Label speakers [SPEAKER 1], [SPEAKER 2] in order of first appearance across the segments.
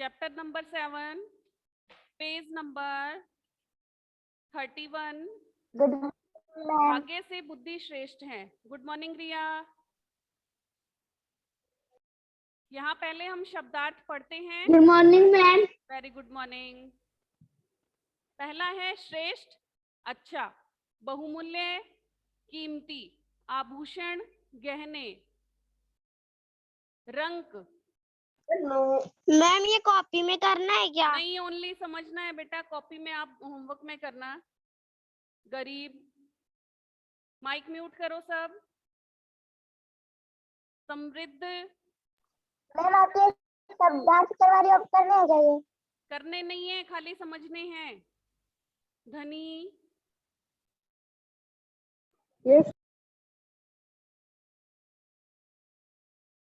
[SPEAKER 1] Chapter number 7, page number 31।
[SPEAKER 2] Good morning.
[SPEAKER 1] भाग्य से बुद्धि श्रेष्ठ है। गुड मॉर्निंग रिया। यहाँ पहले हम शब्दार्थ पढ़ते हैं।
[SPEAKER 2] Good morning ma'am.
[SPEAKER 1] Very good morning. पहला है श्रेष्ठ, अच्छा, बहुमूल्य, कीमती, आभूषण, गहने, रंक।
[SPEAKER 2] मैम ये कॉपी में करना है क्या?
[SPEAKER 1] नहीं, ओनली समझना है बेटा, कॉपी में आप होमवर्क में करना। गरीब, माइक म्यूट करो सब। समृद्ध,
[SPEAKER 2] मैम आपके शब्दार्थ करवा रही हो, अब करने है क्या ये?
[SPEAKER 1] करने नहीं है, खाली समझने हैं। धनी,
[SPEAKER 2] यस।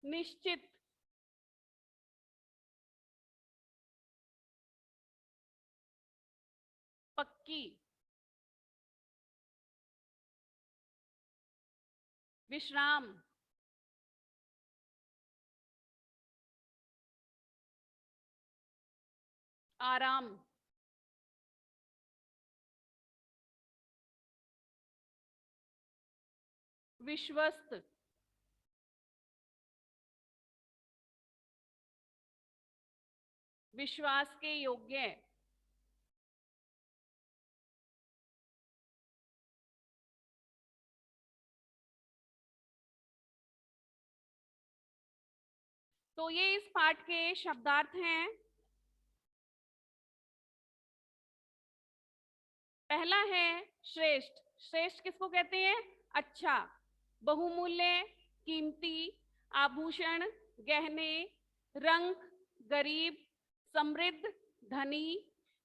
[SPEAKER 1] निश्चित, पक्की, विश्राम, आराम, विश्वस्त, विश्वास के योग्य, तो ये इस पाठ के शब्दार्थ हैं। पहला है श्रेष्ठ। श्रेष्ठ किसको कहते हैं? अच्छा, बहुमूल्य, कीमती, आभूषण, गहने, रंक, गरीब, समृद्ध, धनी,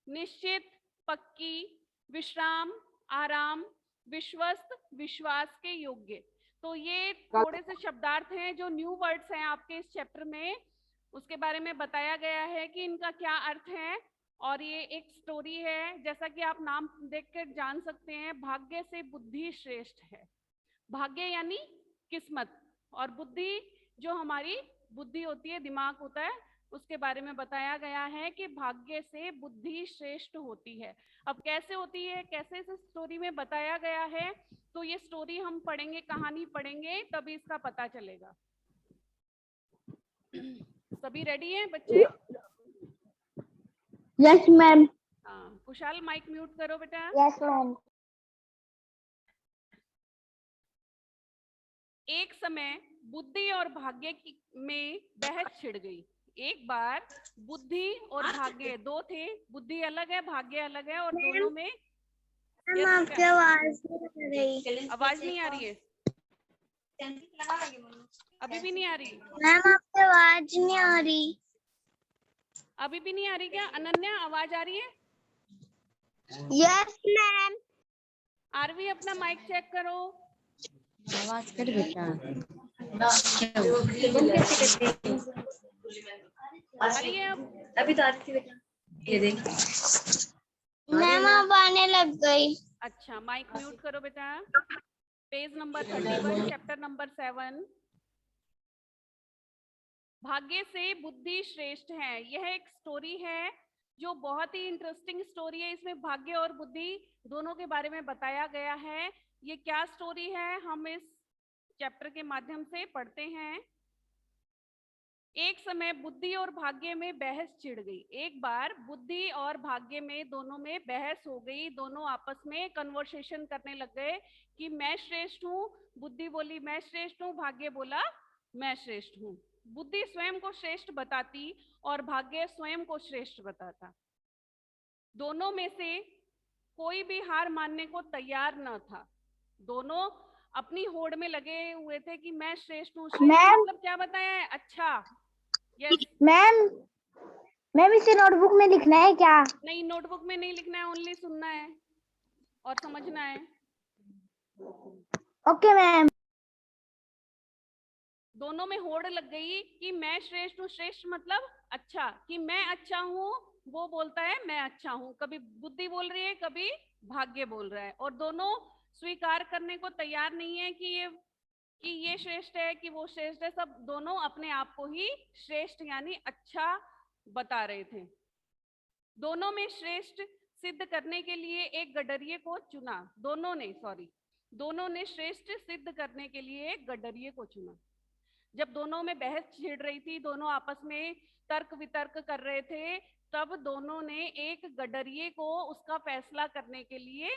[SPEAKER 1] निश्चित, पक्की, विश्राम, आराम, विश्वस्त, विश्वास के योग्य। तो ये थोड़े से शब्दार्थ हैं जो न्यू वर्ड्स हैं आपके इस चैप्टर में। उसके बारे में बताया गया है कि इनका क्या अर्थ है। और ये एक स्टोरी है, जैसा कि आप नाम देखकर जान सकते हैं, भाग्य से बुद्धि श्रेष्ठ है। भाग्य यानी किस्मत, और बुद्धि जो हमारी बुद्धि होती है, दिमाग होता है, उसके बारे में बताया गया है कि भाग्य से बुद्धि श्रेष्ठ होती है। अब कैसे होती है, कैसे इस स्टोरी में बताया गया है, तो ये स्टोरी हम पढ़ेंगे, कहानी पढ़ेंगे, तभी इसका पता चलेगा। सभी रेडी हैं बच्चे?
[SPEAKER 2] Yes ma'am.
[SPEAKER 1] हाँ, कुशाल माइक म्यूट करो बेटा।
[SPEAKER 2] Yes ma'am.
[SPEAKER 1] एक समय बुद्धि और भाग्य में बहस छिड़ गई। एक बार बुद्धि और भाग्य दो थे, बुद्धि अलग है, भाग्य अलग है, और दोनों में
[SPEAKER 2] आपकी आवाज नहीं आ रही।
[SPEAKER 1] आवाज नहीं आ रही है? अभी भी नहीं आ रही?
[SPEAKER 2] मैम आपकी आवाज नहीं आ रही।
[SPEAKER 1] अभी भी नहीं आ रही क्या? अनन्या, आवाज आ रही है?
[SPEAKER 2] Yes ma'am.
[SPEAKER 1] आरवी, अपना माइक चेक करो।
[SPEAKER 3] आवाज कर बेटा।
[SPEAKER 1] आ रही है अब?
[SPEAKER 3] अभी तो आ रही थी बेटा, ये देख।
[SPEAKER 2] मैम अब आने लग गई।
[SPEAKER 1] अच्छा, माइक म्यूट करो बेटा। Page number 31, chapter number 7। भाग्य से बुद्धि श्रेष्ठ है। यह एक स्टोरी है जो बहुत ही इंटरेस्टिंग स्टोरी है। इसमें भाग्य और बुद्धि दोनों के बारे में बताया गया है। ये क्या स्टोरी है, हम इस चैप्टर के माध्यम से पढ़ते हैं। एक समय बुद्धि और भाग्य में बहस छिड़ गई। एक बार बुद्धि और भाग्य में दोनों में बहस हो गई। दोनों आपस में कन्वर्सेशन करने लग गए कि मैं श्रेष्ठ हूँ। बुद्धि बोली मैं श्रेष्ठ हूँ, भाग्य बोला मैं श्रेष्ठ हूँ। बुद्धि स्वयं को श्रेष्ठ बताती और भाग्य स्वयं को श्रेष्ठ बताता। दोनों में से कोई भी हार मानने को तैयार न था। दोनों अपनी होड़ में लगे हुए थे कि मैं श्रेष्ठ हूँ। श्रेष्ठ मतलब क्या बताया है? अच्छा, यस।
[SPEAKER 2] मैम मैम इसे नोटबुक में लिखना है क्या?
[SPEAKER 1] नहीं, नोटबुक में नहीं लिखना है, ओनली सुनना है और समझना है।
[SPEAKER 2] Okay ma'am.
[SPEAKER 1] दोनों में होड़ लग गई कि मैं श्रेष्ठ हूँ। श्रेष्ठ मतलब अच्छा, कि मैं अच्छा हूँ, वो बोलता है मैं अच्छा हूँ। कभी बुद्धि बोल रही है, कभी भाग्य बोल रहा है, और दोनों स्वीकार करने को तैयार नहीं है कि ये श्रेष्ठ है कि वो श्रेष्ठ है। सब दोनों अपने आप को ही श्रेष्ठ यानी अच्छा बता रहे थे। दोनों में श्रेष्ठ सिद्ध करने के लिए एक गडरिये को चुना। दोनों ने श्रेष्ठ सिद्ध करने के लिए एक गडरिये को चुना। जब दोनों में बहस छिड़ रही थी, दोनों आपस में तर्क वितर्क कर रहे थे, तब दोनों ने एक गडरिये को उसका फैसला करने के लिए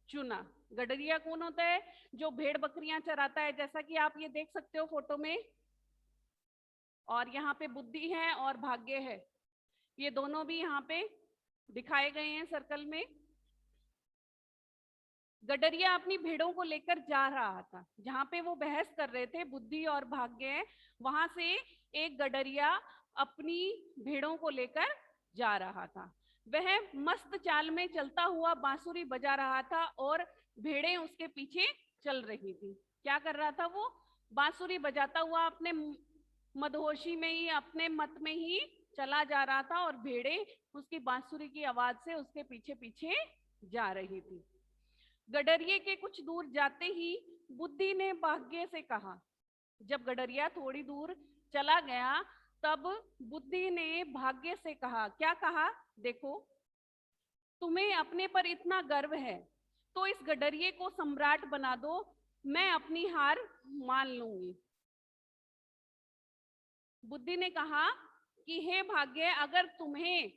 [SPEAKER 1] चुना। गडरिया कौन होता है? जो भेड़ बकरियां चराता है, जैसा कि आप ये देख सकते हो फोटो में। और यहाँ पे बुद्धि है और भाग्य है, ये दोनों भी यहाँ पे दिखाए गए हैं सर्कल में। गडरिया अपनी भेड़ों को लेकर जा रहा था। जहां पे वो बहस कर रहे थे बुद्धि और भाग्य, वहां से एक गडरिया अपनी भेड़ों को लेकर जा रहा था। वह मस्त चाल में चलता हुआ बांसुरी बजा रहा था और भेड़ें उसके पीछे चल रही थी। क्या कर रहा था वो? बांसुरी बजाता हुआ अपने मदहोशी में ही, अपने मत में ही चला जा रहा था और भेड़ें उसकी बांसुरी की आवाज से उसके पीछे पीछे जा रही थी। गडरिये के कुछ दूर जाते ही बुद्धि ने भाग्य से कहा। जब गडरिया थोड़ी दूर चला गया, तब बुद्धि ने भाग्य से कहा। क्या कहा? देखो, तुम्हें अपने पर इतना गर्व है तो इस गडरिये को सम्राट बना दो, मैं अपनी हार मान लूंगी। बुद्धि ने कहा कि हे भाग्य, अगर तुम्हें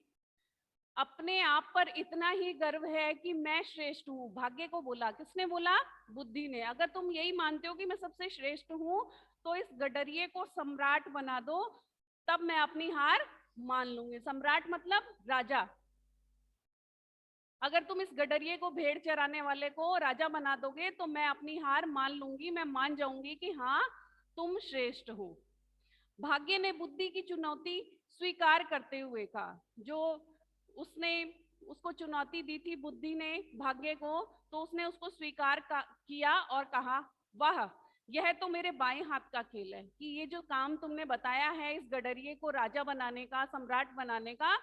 [SPEAKER 1] अपने आप पर इतना ही गर्व है कि मैं श्रेष्ठ हूँ, भाग्य को बोला। किसने बोला? बुद्धि ने। अगर तुम यही मानते हो कि मैं सबसे श्रेष्ठ हूँ, तो इस गडरिये को सम्राट बना दो, तब मैं अपनी हार मान लूंगी। सम्राट मतलब राजा। अगर तुम इस गडरिये को, भेड़ चराने वाले को राजा बना दोगे, तो मैं अपनी हार मान लूंगी, मैं मान जाऊंगी कि हाँ तुम श्रेष्ठ हो। भाग्य ने बुद्धि की चुनौती स्वीकार करते हुए कहा। जो उसने उसको चुनौती दी थी बुद्धि ने भाग्य को, तो उसने उसको स्वीकार किया और कहा, वाह, यह तो मेरे बाएं हाथ का खेल है कि ये जो काम तुमने बताया है इस गडरिये को राजा बनाने का, सम्राट बनाने का,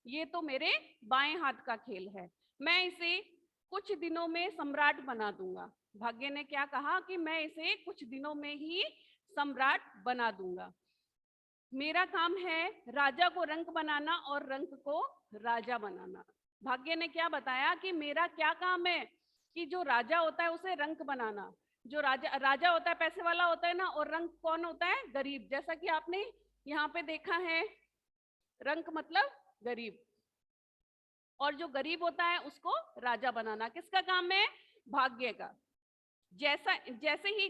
[SPEAKER 1] ये तो मेरे बाएं हाथ का खेल है। मैं इसे कुछ दिनों में सम्राट बना दूंगा। भाग्य ने क्या कहा कि मैं इसे कुछ दिनों में ही सम्राट बना दूंगा। मेरा काम है राजा को रंक बनाना और रंक को राजा बनाना। भाग्य ने क्या बताया कि मेरा क्या काम है कि जो राजा होता है उसे रंक बनाना। जो राजा होता है पैसे वाला होता है ना, और रंक कौन होता है? गरीब। जैसा कि आपने यहाँ पे देखा है, रंक मतलब गरीब, और जो गरीब होता है उसको राजा बनाना। किसका काम है? भाग्य का। जैसे ही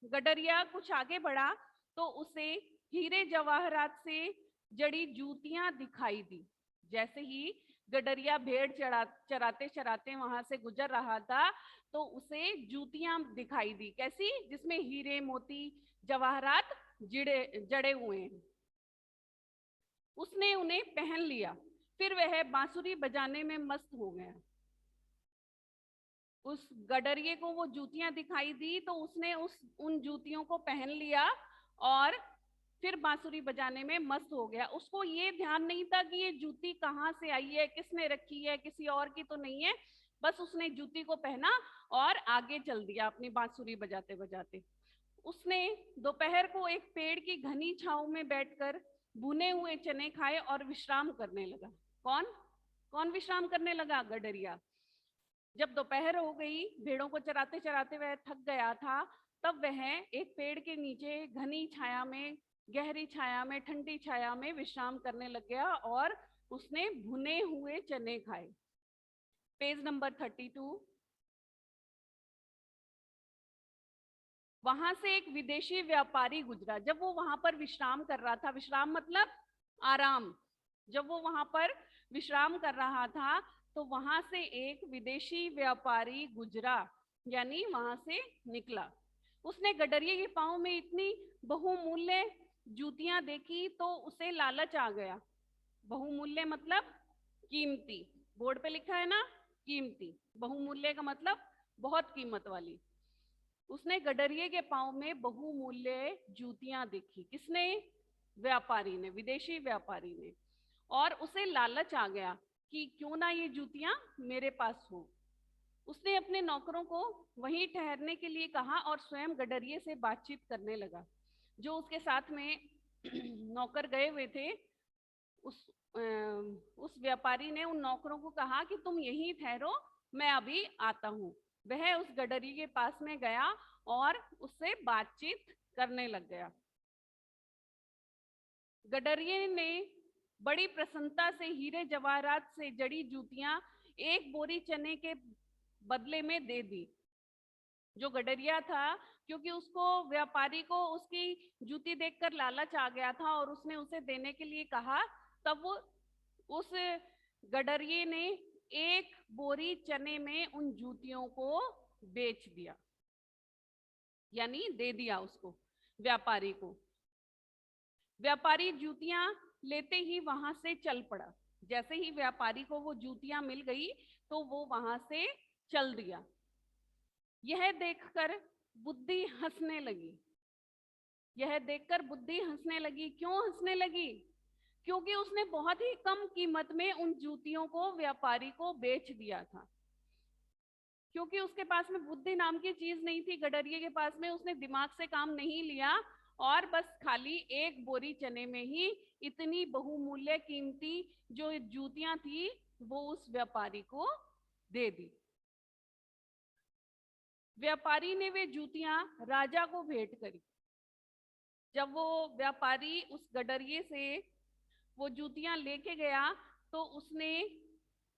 [SPEAKER 1] गडरिया कुछ आगे बढ़ा, तो उसे हीरे जवाहरात से जड़ी जूतियां दिखाई दी। जैसे ही गडरिया भेड़ चराते चराते वहां से गुजर रहा था, तो उसे जूतियां दिखाई दी। कैसी? जिसमें हीरे मोती जवाहरात जड़े हुए हैं। उसने उन्हें पहन लिया। फिर वह बांसुरी बजाने में मस्त हो गया। उस गडरिये को वो जूतियां दिखाई दी, तो उसने उन जूतियों को पहन लिया और फिर बांसुरी बजाने में मस्त हो गया। उसको ये ध्यान नहीं था कि ये जूती कहाँ से आई है, किसने रखी है, किसी और की तो नहीं है। बस उसने जूती को पहना और आगे चल दिया अपनी बांसुरी बजाते बजाते। उसने दोपहर को एक पेड़ की घनी छांव में बैठकर भुने हुए चने खाए और विश्राम करने लगा। कौन कौन विश्राम करने लगा? गडरिया। जब दोपहर हो गई, भेड़ों को चराते चराते वह थक गया था, तब वह एक पेड़ के नीचे घनी छाया में, गहरी छाया में, ठंडी छाया में विश्राम करने लग गया और उसने भुने हुए चने खाए। Page number 32। वहां से एक विदेशी व्यापारी गुजरा। जब वो वहां पर विश्राम कर रहा था, विश्राम मतलब आराम, जब वो वहां पर विश्राम कर रहा था, तो वहां से एक विदेशी व्यापारी गुजरा, यानी वहां से निकला। उसने गडरिये के पांव में इतनी बहुमूल्य जूतियां देखी तो उसे लालच आ गया। बहुमूल्य मतलब कीमती। बोर्ड पे लिखा है ना, कीमती। बहुमूल्य का मतलब बहुत कीमत वाली। उसने गडरिये के पांव में बहुमूल्य जूतियां देखी। किसने? व्यापारी ने, विदेशी व्यापारी ने। और उसे लालच आ गया कि क्यों ना ये जूतियां मेरे पास हो। उसने अपने नौकरों को वहीं ठहरने के लिए कहा और स्वयं गडरिये से बातचीत करने लगा। जो उसके साथ में नौकर गए हुए थे, उस व्यापारी ने उन नौकरों को कहा कि तुम यहीं ठहरो, मैं अभी आता हूँ। वह उस गडरिये के पास में गया और उससे बातचीत करने लग गया। गडरिये ने बड़ी प्रसन्नता से हीरे जवाहरात से जड़ी जूतियां एक बोरी चने के बदले में दे दी। जो गडरिया था, क्योंकि उसको व्यापारी को उसकी जूती देखकर लालच आ गया था और उसने उसे देने के लिए कहा, तब वो उस गडरिये ने एक बोरी चने में उन जूतियों को बेच दिया, यानी दे दिया उसको, व्यापारी को। व्यापारी जूतियां लेते ही वहां से चल पड़ा। जैसे ही व्यापारी को वो जूतियां मिल गई तो वो वहां से चल दिया। यह देखकर बुद्धि हंसने लगी। यह देखकर बुद्धि हंसने लगी। क्यों हंसने लगी? क्योंकि उसने बहुत ही कम कीमत में उन जूतियों को व्यापारी को बेच दिया था। क्योंकि उसके पास में बुद्धि नाम की चीज नहीं थी, गडरिये के पास में, उसने दिमाग से काम नहीं लिया और बस खाली एक बोरी चने में ही इतनी बहुमूल्य कीमती जो जूतियां थी वो उस व्यापारी को दे दी। व्यापारी ने वे जूतियां राजा को भेंट करी। जब वो व्यापारी उस गडरिये से वो जूतियां लेके गया तो उसने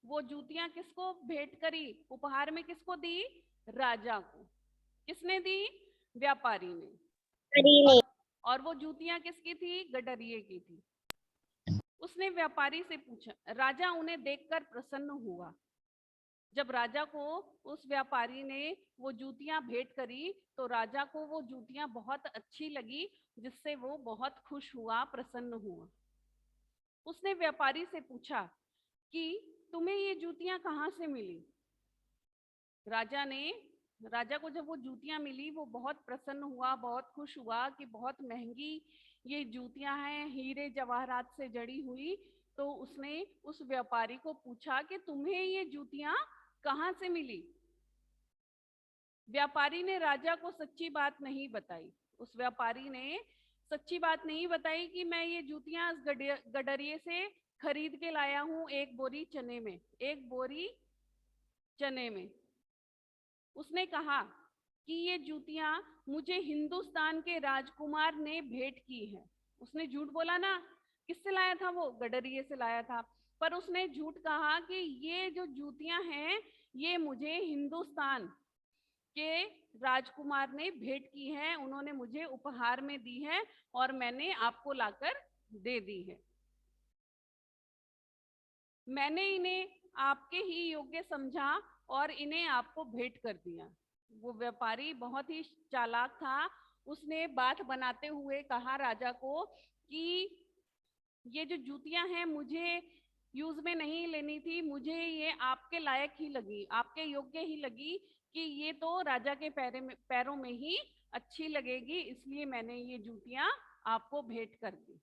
[SPEAKER 1] वो जूतियां किसको भेंट करी? उपहार में किसको दी? राजा को। किसने दी? व्यापारी ने। और वो जूतियां किसकी थी? गडरिये की थी। उसने व्यापारी से पूछा, राजा उन्हें देखकर प्रसन्न हुआ। जब राजा को उस व्यापारी ने वो जूतियां भेंट करी तो राजा को वो जूतियां बहुत अच्छी लगी, जिससे वो बहुत खुश हुआ, प्रसन्न हुआ। उसने व्यापारी से पूछा कि तुम्हें ये जूतियां कहाँ से मिली? राजा को जब वो जूतियां मिली वो बहुत प्रसन्न हुआ, बहुत खुश हुआ कि बहुत महंगी ये जूतियां हैं, हीरे जवाहरात से जड़ी हुई। तो उसने उस व्यापारी को पूछा कि तुम्हें ये जूतियां कहाँ से मिली? व्यापारी ने राजा को सच्ची बात नहीं बताई। उस व्यापारी ने सच्ची बात नहीं बताई कि मैं ये जूतियां गडरिये से खरीद के लाया हूं एक बोरी चने में, एक बोरी चने में। उसने कहा कि ये जूतियां मुझे हिंदुस्तान के राजकुमार ने भेंट की है। उसने झूठ बोला ना। किससे लाया था? वो गडरिये से लाया था। पर उसने झूठ कहा कि ये जो जूतियां हैं ये मुझे हिंदुस्तान के राजकुमार ने भेंट की है, उन्होंने मुझे उपहार में दी है और मैंने आपको लाकर दे दी है। मैंने इन्हें आपके ही योग्य समझा और इन्हें आपको भेंट कर दिया। वो व्यापारी बहुत ही चालाक था। उसने बात बनाते हुए कहा राजा को कि ये जो जूतियां हैं मुझे यूज में नहीं लेनी थी, मुझे ये आपके लायक ही लगी, आपके योग्य ही लगी कि ये तो राजा के पैरों में ही अच्छी लगेगी, इसलिए मैंने ये जूतियां आपको भेंट कर दी।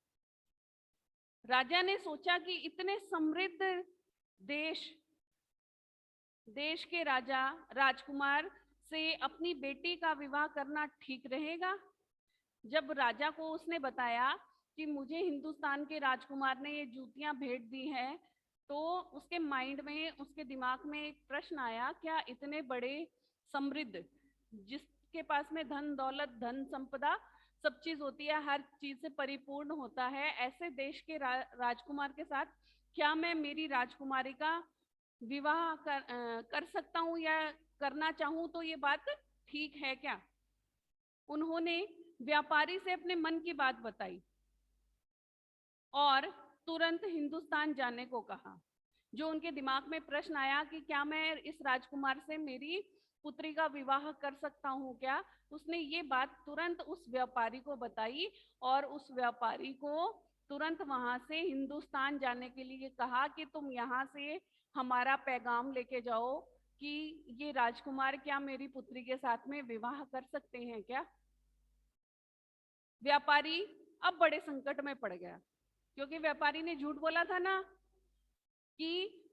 [SPEAKER 1] राजा ने सोचा कि इतने समृद्ध देश के राजकुमार से अपनी बेटी का विवाह करना ठीक रहेगा। जब राजा को उसने बताया कि मुझे हिंदुस्तान के राजकुमार ने ये जूतियां भेंट दी है, तो उसके माइंड में, उसके दिमाग में एक प्रश्न आया, क्या इतने बड़े समृद्ध, जिसके पास में धन दौलत, धन संपदा, सब चीज होती है, हर चीज से परिपूर्ण होता है, ऐसे देश के राजकुमार के साथ क्या मैं मेरी राजकुमारी का विवाह कर सकता हूँ या करना चाहूँ तो ये बात ठीक है क्या? उन्होंने व्यापारी से अपने मन की बात बताई और तुरंत हिंदुस्तान जाने को कहा। जो उनके दिमाग में प्रश्न आया कि क्या मैं इस राजकुमार से मेरी पुत्री का विवाह कर सकता हूँ क्या, उसने ये बात तुरंत उस व्यापारी को बताई और उस व्यापारी को तुरंत वहां से हिंदुस्तान जाने के लिए कहा कि तुम यहाँ से हमारा पैगाम लेके जाओ कि ये राजकुमार क्या मेरी पुत्री के साथ में विवाह कर सकते हैं क्या। व्यापारी अब बड़े संकट में पड़ गया, क्योंकि व्यापारी ने झूठ बोला था ना कि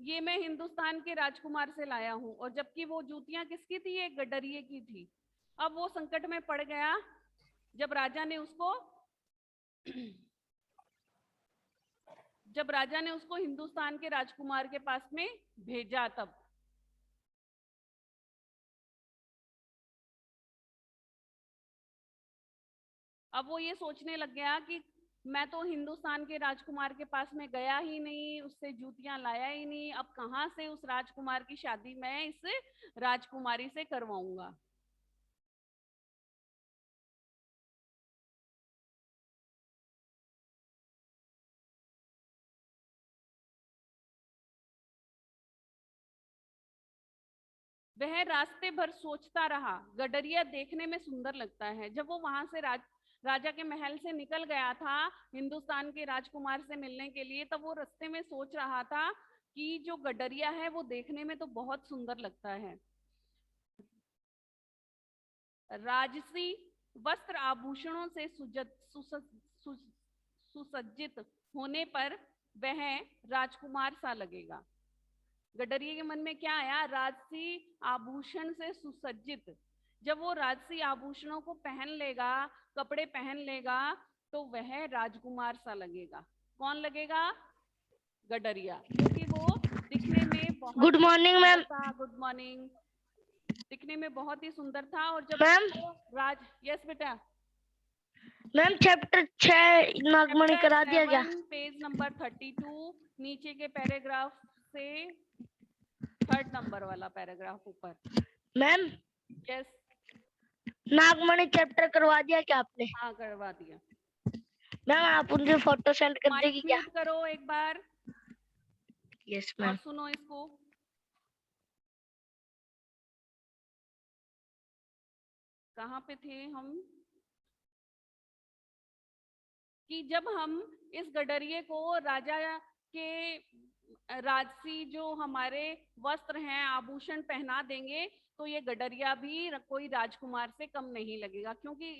[SPEAKER 1] ये मैं हिंदुस्तान के राजकुमार से लाया हूं, और जबकि वो जूतियां किसकी थी? एक गडरिये की थी। अब वो संकट में पड़ गया जब राजा ने उसको जब राजा ने उसको हिंदुस्तान के राजकुमार के पास में भेजा तब। अब वो ये सोचने लग गया कि मैं तो हिंदुस्तान के राजकुमार के पास में गया ही नहीं, उससे जूतियां लाया ही नहीं, अब कहाँ से उस राजकुमार की शादी मैं इस राजकुमारी से करवाऊंगा। वह रास्ते भर सोचता रहा। गडरिया देखने में सुंदर लगता है। जब वो वहां से राजा के महल से निकल गया था हिंदुस्तान के राजकुमार से मिलने के लिए, तब वो रास्ते में सोच रहा था कि जो गडरिया है वो देखने में तो बहुत सुंदर लगता है। राजसी वस्त्र आभूषणों से सुसज्जित होने पर वह राजकुमार सा लगेगा। गडरिये के मन में क्या आया? राजसी आभूषण से सुसज्जित। जब वो राजसी आभूषणों को पहन लेगा, कपड़े पहन लेगा, तो वह राजकुमार सा लगेगा। कौन लगेगा? गडरिया, क्योंकि वो दिखने में बहुत
[SPEAKER 4] good morning ma'am.
[SPEAKER 1] Good morning. दिखने में बहुत ही सुंदर था। और जब
[SPEAKER 4] मैम
[SPEAKER 1] यस बेटा।
[SPEAKER 4] मैम चैप्टर 6 नागमणि करा दिया गया।
[SPEAKER 1] पेज नंबर 32 नीचे के पैराग्राफ से 3rd नंबर वाला पैराग्राफ ऊपर।
[SPEAKER 4] मैम
[SPEAKER 1] यस
[SPEAKER 4] नागमणि चैप्टर करवा दिया क्या आपने?
[SPEAKER 1] हाँ करवा दिया।
[SPEAKER 4] मैम आप उनसे फोटो सेंड कर देगी क्या?
[SPEAKER 1] म्यूट करो एक बार।
[SPEAKER 4] यस
[SPEAKER 1] और
[SPEAKER 4] मैम।
[SPEAKER 1] सुनो इसको। कहाँ पे थे हम? कि जब हम इस गडरिये को राजा के राजसी जो हमारे वस्त्र हैं, आभूषण पहना देंगे, तो ये गडरिया भी कोई राजकुमार से कम नहीं लगेगा, क्योंकि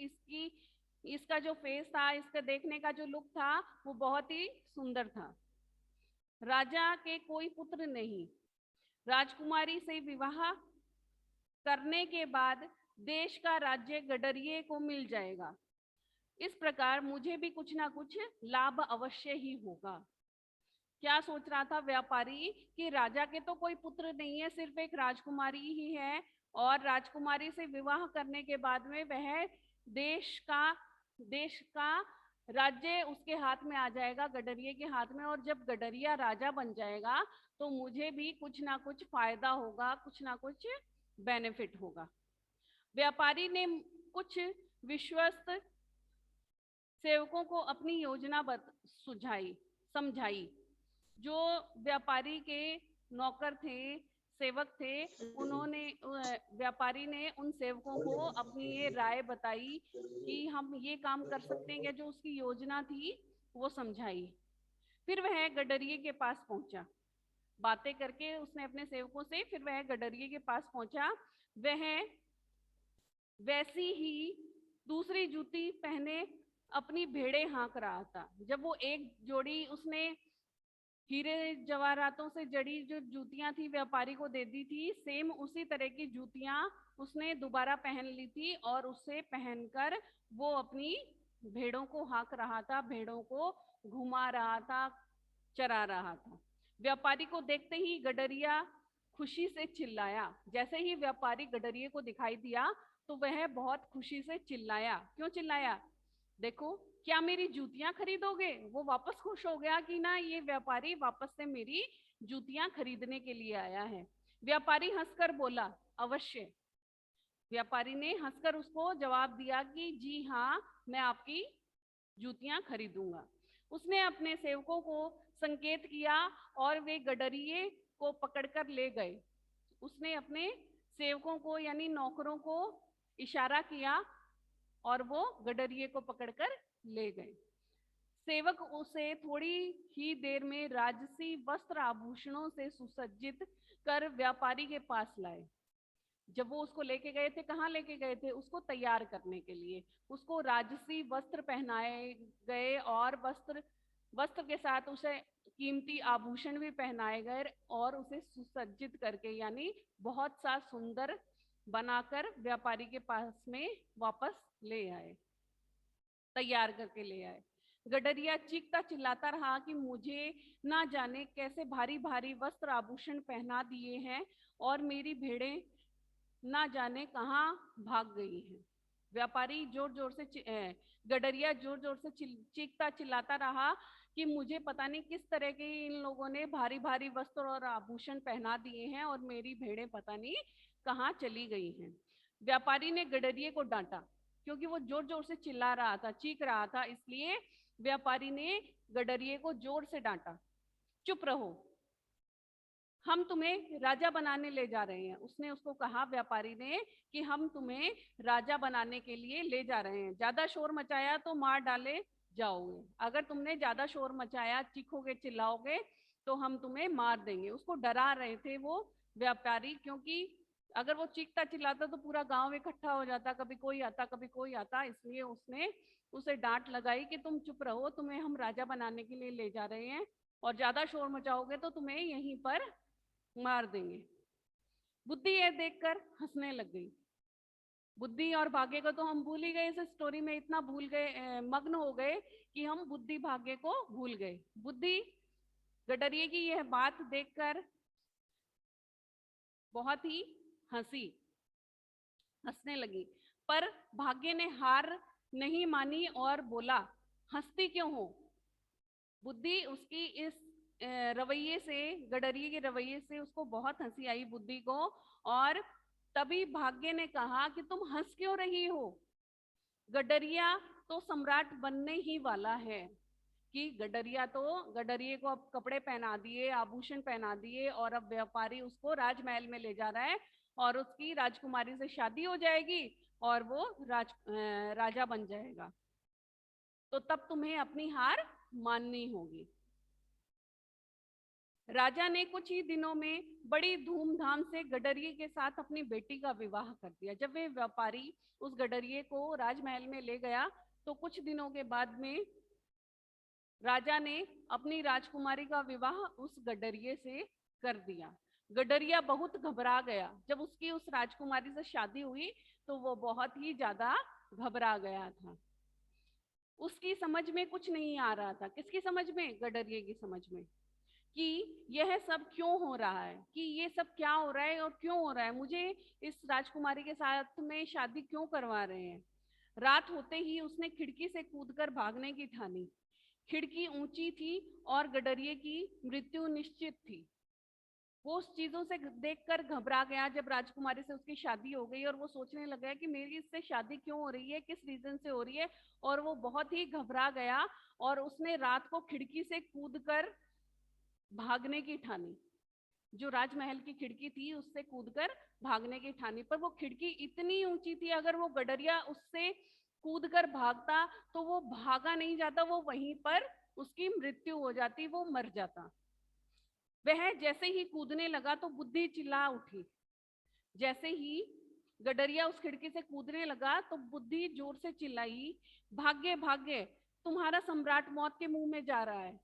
[SPEAKER 1] इसका जो फेस था, इसका देखने का जो लुक था, वो बहुत ही सुंदर था। राजा के कोई पुत्र नहीं। राजकुमारी से विवाह करने के बाद देश का राज्य गडरिये को मिल जाएगा। इस प्रकार मुझे भी कुछ ना कुछ लाभ अवश्य ही होगा। क्या सोच रहा था व्यापारी कि राजा के तो कोई पुत्र नहीं है, सिर्फ एक राजकुमारी ही है, और राजकुमारी से विवाह करने के बाद में वह देश का राज्य उसके हाथ में आ जाएगा, गडरिये के हाथ में। और जब गडरिया राजा बन जाएगा तो मुझे भी कुछ ना कुछ फायदा होगा, कुछ ना कुछ बेनिफिट होगा। व्यापारी ने कुछ विश्वस्त सेवकों को अपनी योजना समझाई। जो व्यापारी के नौकर थे, सेवक थे, व्यापारी ने उन सेवकों को अपनी ये राय बताई कि हम ये काम कर सकते हैं। जो उसकी योजना थी वो समझाई। फिर वह गडरिये के पास पहुंचा। बातें करके उसने अपने सेवकों से, फिर वह गडरिये के पास पहुंचा। वह वैसी ही दूसरी जूती पहने अपनी भेड़ें हाँक रहा था। जब वो एक जोड़ी उसने हीरे जवाहरातों से जड़ी जो जूतियां थी व्यापारी को दे दी थी, सेम उसी तरह की जूतियां उसने दोबारा पहन ली थी, और उसे पहनकर वो अपनी भेड़ों को हाँक रहा था, भेड़ों को घुमा रहा था, चरा रहा था। व्यापारी को देखते ही गडरिया खुशी से चिल्लाया। जैसे ही व्यापारी गडरिये को दिखाई दिया तो वह बहुत खुशी से चिल्लाया। क्यों चिल्लाया? देखो, क्या मेरी जूतियां खरीदोगे? वो वापस खुश हो गया कि ना, ये व्यापारी वापस से मेरी जूतियां खरीदने के लिए आया है। व्यापारी हंसकर बोला, अवश्य। व्यापारी ने हंसकर उसको जवाब दिया कि जी हाँ, मैं आपकी जूतियां खरीदूंगा। उसने अपने सेवकों को संकेत किया और वे गडरिये को पकड़कर ले गए। उसने अपने सेवकों को यानी नौकरों को इशारा किया और वो गडरिये को पकड़कर ले गए। सेवक उसे थोड़ी ही देर में राजसी वस्त्र आभूषणों से सुसज्जित कर व्यापारी के पास लाए। जब वो उसको लेके गए थे, कहाँ लेके गए थे? उसको तैयार करने के लिए। उसको राजसी वस्त्र पहनाए गए और वस्त्र के साथ उसे कीमती आभूषण भी पहनाए गए और उसे सुसज्जित करके यानी बहुत सा सुंदर बनाकर व्यापारी के पास में वापस ले आए, तैयार करके ले आए। गडरिया चीखता चिल्लाता रहा कि मुझे ना जाने कैसे भारी भारी वस्त्र आभूषण पहना दिए हैं और मेरी भेड़ें ना जाने कहाँ भाग गई हैं। व्यापारी जोर जोर से गडरिया जोर जोर से चीखता चिल्लाता रहा कि मुझे पता नहीं किस तरह के इन लोगों ने भारी भारी वस्त्र और आभूषण पहना दिए हैं और मेरी भेड़ें पता नहीं कहाँ चली गई हैं। व्यापारी ने गडरिये को डांटा क्योंकि वो जोर जोर से चिल्ला रहा था, चीख रहा था, इसलिए व्यापारी ने गडरिये को जोर से डांटा। चुप रहो, हम तुम्हें राजा बनाने ले जा रहे हैं। उसने उसको कहा, व्यापारी ने, कि हम तुम्हें राजा बनाने के लिए ले जा रहे हैं। ज्यादा शोर मचाया तो मार डाले जाओगे। अगर तुमने ज्यादा शोर मचाया, चीखोगे, चिल्लाओगे तो हम तुम्हें मार देंगे। उसको डरा रहे थे वो व्यापारी, क्योंकि अगर वो चीखता चिल्लाता तो पूरा गांव इकट्ठा हो जाता, कभी कोई आता कभी कोई आता। इसलिए उसने उसे डांट लगाई कि तुम चुप रहो, तुम्हें हम राजा बनाने के लिए ले जा रहे हैं और ज्यादा शोर मचाओगे तो तुम्हें यहीं पर मार देंगे। बुद्धि यह देखकर हंसने लग गई। बुद्धि और भाग्य को तो हम भूल ही गए, इस स्टोरी में इतना भूल गए, मग्न हो गए कि हम बुद्धि भाग्य को भूल गए। बुद्धि गडरिये की यह बात देखकर बहुत ही हंसने लगी, पर भाग्य ने हार नहीं मानी और बोला, हंसती क्यों हो? बुद्धि उसकी इस रवैये से, गडरिये के रवैये से उसको बहुत हंसी आई बुद्धि को। और तभी भाग्य ने कहा कि तुम हंस क्यों रही हो? गडरिया तो सम्राट बनने ही वाला है। कि गडरिये को अब कपड़े पहना दिए, आभूषण पहना दिए और अब व्यापारी उसको राजमहल में ले जा रहा है और उसकी राजकुमारी से शादी हो जाएगी और वो राजा बन जाएगा। तो तब तुम्हें अपनी हार माननी होगी। राजा ने कुछ ही दिनों में बड़ी धूमधाम से गडरिये के साथ अपनी बेटी का विवाह कर दिया। जब वे व्यापारी उस गडरिये को राजमहल में ले गया तो कुछ दिनों के बाद में राजा ने अपनी राजकुमारी का विवाह उस गडरिये से कर दिया। गडरिया बहुत घबरा गया। जब उसकी उस राजकुमारी से शादी हुई तो वो बहुत ही ज्यादा घबरा गया था। उसकी समझ में कुछ नहीं आ रहा था। किसकी समझ में? गडरिये की समझ में, कि यह सब क्यों हो रहा है, कि ये सब क्या हो रहा है और क्यों हो रहा है, मुझे इस राजकुमारी के साथ में शादी क्यों करवा रहे हैं। रात होते ही उसने खिड़की से कूदकर भागने की ठानी। खिड़की ऊंची थी और गडरिये की मृत्यु निश्चित थी। वो उस चीजों से देखकर घबरा गया जब राजकुमारी से उसकी शादी हो गई, और वो सोचने लगा कि मेरी इससे शादी क्यों हो रही है, किस रीजन से हो रही है। और वो बहुत ही घबरा गया और उसने रात को खिड़की से कूदकर भागने की ठानी। जो राजमहल की खिड़की थी उससे कूदकर भागने की ठानी, पर वो खिड़की इतनी ऊंची थी, अगर वो गडरिया उससे कूदकर भागता तो वो भागा नहीं जाता, वो वहीं पर उसकी मृत्यु हो जाती, वो मर जाता। वह जैसे ही कूदने लगा तो बुद्धि चिल्ला उठी। जैसे ही गडरिया उस खिड़की से कूदने लगा तो बुद्धि जोर से चिल्लाई, भाग्य भाग्य, तुम्हारा सम्राट मौत के मुंह में जा रहा है।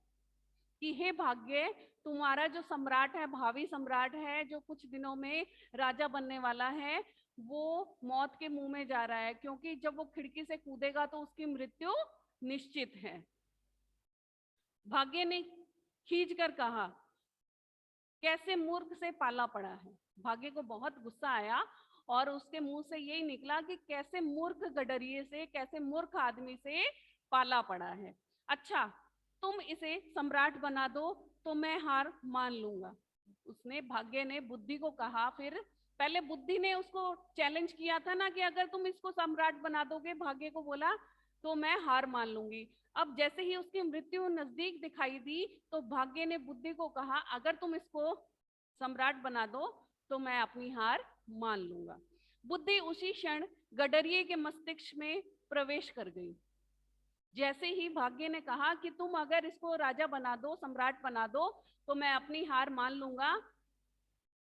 [SPEAKER 1] कि हे भाग्य, तुम्हारा जो सम्राट है, भावी सम्राट है, जो कुछ दिनों में राजा बनने वाला है, वो मौत के मुंह में जा रहा है, क्योंकि जब वो खिड़की से कूदेगा तो उसकी मृत्यु निश्चित है। भाग्य ने खींच कर कहा, कैसे मूर्ख से पाला पड़ा है। भाग्य को बहुत गुस्सा आया और उसके मुंह से यही निकला कि कैसे मूर्ख गडरिये से, कैसे मूर्ख आदमी से पाला पड़ा है। अच्छा, तुम इसे सम्राट बना दो तो मैं हार मान लूंगा। उसने, भाग्य ने बुद्धि को कहा। फिर पहले बुद्धि ने उसको चैलेंज किया था ना कि अगर तुम इसको सम्राट बना दोगे, भाग्य को बोला, तो मैं हार मान लूंगी। अब जैसे ही उसकी मृत्यु नजदीक दिखाई दी तो भाग्य ने बुद्धि को कहा, अगर तुम इसको सम्राट बना दो तो मैं अपनी हार मान लूंगा। बुद्धि उसी क्षण गडरिये के मस्तिष्क में प्रवेश कर गई। जैसे ही भाग्य ने कहा कि तुम अगर इसको राजा बना दो, सम्राट बना दो, तो मैं अपनी हार मान लूंगा,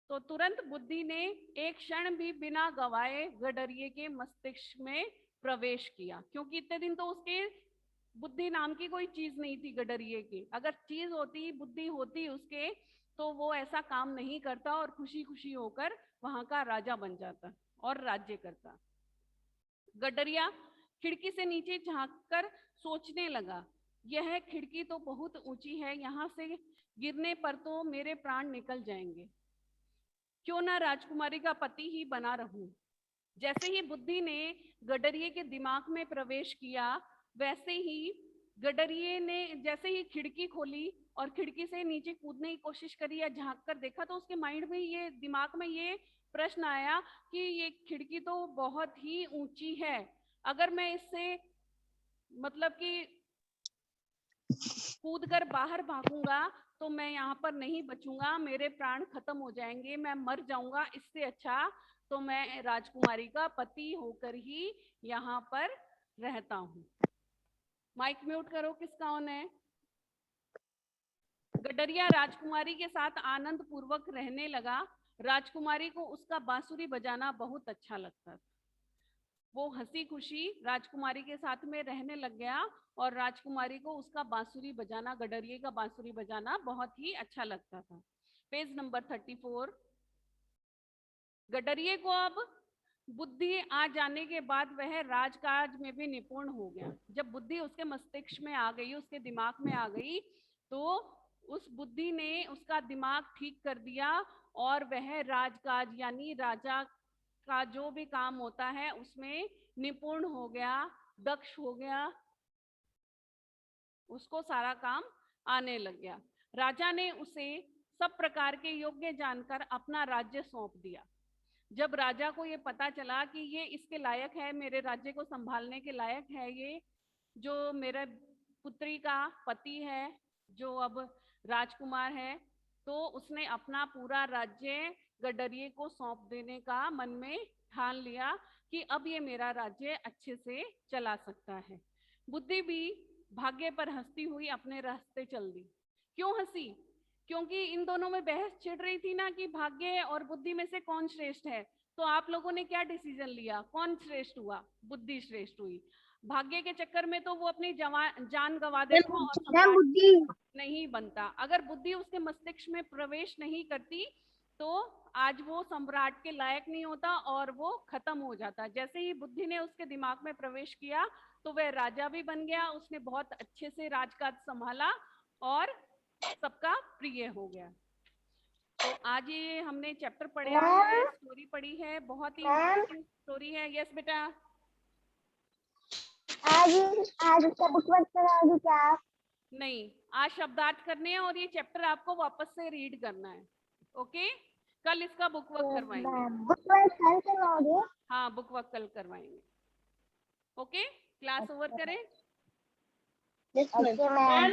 [SPEAKER 1] तो तुरंत बुद्धि ने एक क्षण भी बिना गवाए गडरिये के मस्तिष्क में प्रवेश किया। क्योंकि इतने दिन तो उसके बुद्धि नाम की कोई चीज नहीं थी गडरिये की। अगर चीज होती, बुद्धि होती उसके, तो वो ऐसा काम नहीं करता और खुशी खुशी होकर वहां का राजा बन जाता और राज्य करता। गडरिया खिड़की से नीचे झांककर सोचने लगा यह खिड़की तो बहुत ऊंची है, यहाँ से गिरने पर तो मेरे प्राण निकल जाएंगे। क्यों ना राजकुमारी का पति ही बना रहूं। जैसे ही बुद्धि ने गडरिये के दिमाग में प्रवेश किया, वैसे ही गडरिये ने जैसे ही खिड़की खोली और खिड़की से नीचे कूदने की कोशिश करी या झांक कर देखा, तो उसके माइंड में ये दिमाग में ये प्रश्न आया कि ये खिड़की तो बहुत ही ऊंची है, अगर मैं इससे मतलब कि कूद कर बाहर भागूंगा तो मैं यहाँ पर नहीं बचूंगा, मेरे प्राण खत्म हो जाएंगे, मैं मर जाऊंगा। इससे अच्छा तो मैं राजकुमारी का पति होकर ही यहाँ पर रहता हूँ। माइक म्यूट करो, किसका ऑन है? गडरिया राजकुमारी के साथ आनंद पूर्वक रहने लगा। राजकुमारी को उसका बांसुरी बजाना बहुत अच्छा लगता था। वो हंसी खुशी राजकुमारी के साथ में रहने लग गया और राजकुमारी को उसका बांसुरी बजाना, गडरिये का बांसुरी बजाना बहुत ही अच्छा लगता था। Page number 34। गडरिये को अब बुद्धि आ जाने के बाद वह राजकाज में भी निपुण हो गया। जब बुद्धि उसके मस्तिष्क में आ गई, उसके दिमाग में आ गई, तो उस बुद्धि ने उसका दिमाग ठीक कर दिया और वह राजकाज यानी राजा का जो भी काम होता है उसमें निपुण हो गया, दक्ष हो गया, उसको सारा काम आने लग गया। राजा ने उसे सब प्रकार के योग्य जानकर अपना राज्य सौंप दिया। जब राजा को ये पता चला कि ये इसके लायक है, मेरे राज्य को संभालने के लायक है, ये जो मेरे पुत्री का पति है, जो अब राजकुमार है, तो उसने अपना पूरा राज्य गडरिये को सौंप देने का मन में ठान लिया कि अब ये मेरा राज्य अच्छे से चला सकता है। बुद्धि भी भाग्य पर हंसती हुई अपने रास्ते चल दी। क्यों हंसी? क्योंकि इन दोनों में बहस छिड़ रही थी ना कि भाग्य और बुद्धि में से कौन श्रेष्ठ है। तो आप लोगों ने क्या डिसीजन लिया? कौन श्रेष्ठ हुआ? बुद्धि श्रेष्ठ हुई। भाग्य के चक्कर में तो वो अपनी जान गंवा देता और सम्राट नहीं बनता। अगर बुद्धि उसके मस्तिष्क में प्रवेश नहीं करती तो आज वो सम्राट के लायक नहीं होता और वो खत्म हो जाता। जैसे ही बुद्धि ने उसके दिमाग में प्रवेश किया तो वह राजा भी बन गया, उसने बहुत अच्छे से राजकाज संभाला और सबका प्रिय हो गया। तो आज ये हमने चैप्टर पढ़ा है, स्टोरी पढ़ी है, बहुत ही इंटरेस्टिंग स्टोरी है। यस बेटा,
[SPEAKER 2] आज उसका बुक वर्क कराओगी क्या आप?
[SPEAKER 1] नहीं, आज शब्दार्थ करने हैं और ये चैप्टर आपको वापस से रीड करना है। ओके, कल इसका बुक वर्क करवाएंगे।
[SPEAKER 2] बुक वर्क कल करवाओगे?
[SPEAKER 1] हाँ, बुक वर्क कल करवाएंगे। ओके, क्लास ओवर करें।
[SPEAKER 2] Okay ma'am.